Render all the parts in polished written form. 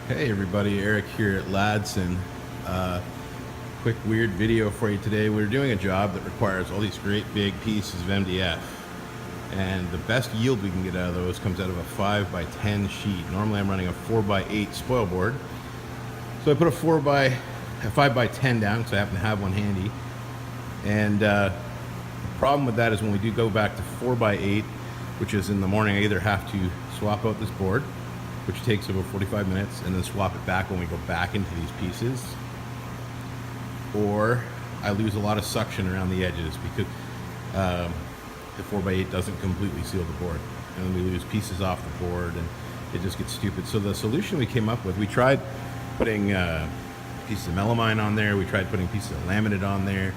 Hey everybody, Eric here at Ladson. Quick weird video for you today. We're doing a job that requires all these great big pieces of MDF, and the best yield we can get out of those comes out of a 5x10 sheet. Normally I'm running a 4x8 spoil board, so I put a 5x10 down because I happen to have one handy. And the problem with that is when we do go back to 4x8, which is in the morning, I either have to swap out this board, which takes about 45 minutes, and then swap it back when we go back into these pieces, or I lose a lot of suction around the edges because the 4x8 doesn't completely seal the board, and then we lose pieces off the board and it just gets stupid. So the solution we came up with, we tried putting pieces of melamine on there, we tried putting pieces of laminate on there,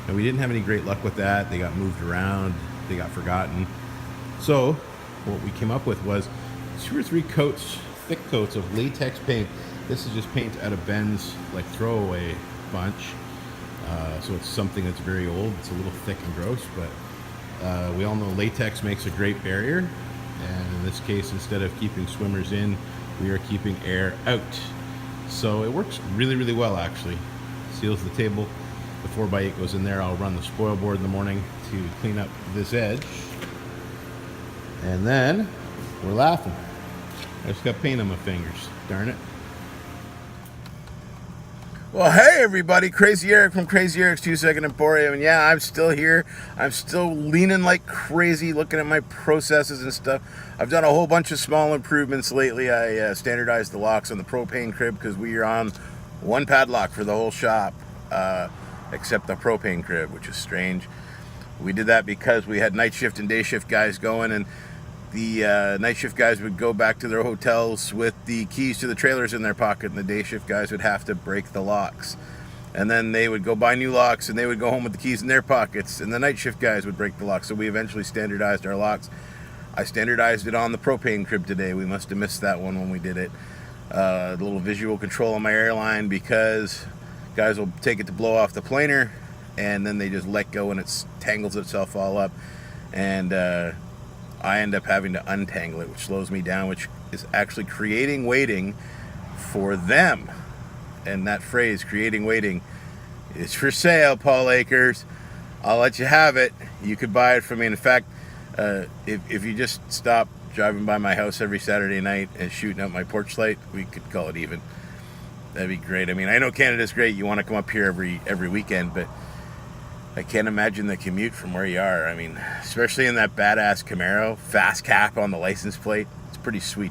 and we didn't have any great luck with that. They got moved around, they got forgotten. So what we came up with was 2 or 3 coats, thick coats of latex paint. This is just paint out of Ben's like throwaway bunch. So it's something that's very old. It's a little thick and gross, but we all know latex makes a great barrier. And in this case, instead of keeping swimmers in, we are keeping air out. So it works really, really well actually. Seals the table. The 4x8 goes in there. I'll run the spoil board in the morning to clean up this edge. And then we're laughing. I just got paint on my fingers. Darn it. Well, hey everybody, Crazy Eric from Crazy Eric's 2-Second Emporium, and yeah, I'm still here. I'm still leaning like crazy, looking at my processes and stuff. I've done a whole bunch of small improvements lately. I standardized the locks on the propane crib because we are on one padlock for the whole shop, except the propane crib, which is strange. We did that because we had night shift and day shift guys going, and the night shift guys would go back to their hotels with the keys to the trailers in their pocket, and the day shift guys would have to break the locks. And then they would go buy new locks, and they would go home with the keys in their pockets, and the night shift guys would break the locks. So we eventually standardized our locks. I standardized it on the propane crib today. We must have missed that one when we did it. A little visual control on my airline because guys will take it to blow off the planer, and then they just let go and it tangles itself all up. And I end up having to untangle it, which slows me down, which is actually creating waiting for them. And that phrase, creating waiting, is for sale, Paul Akers. I'll let you have it. You could buy it from me. In fact, if you just stop driving by my house every Saturday night and shooting out my porch light, we could call it even. That'd be great. I mean, I know Canada's great. You want to come up here every weekend, but I can't imagine the commute from where you are. I mean, especially in that badass Camaro, fast cap on the license plate. It's pretty sweet.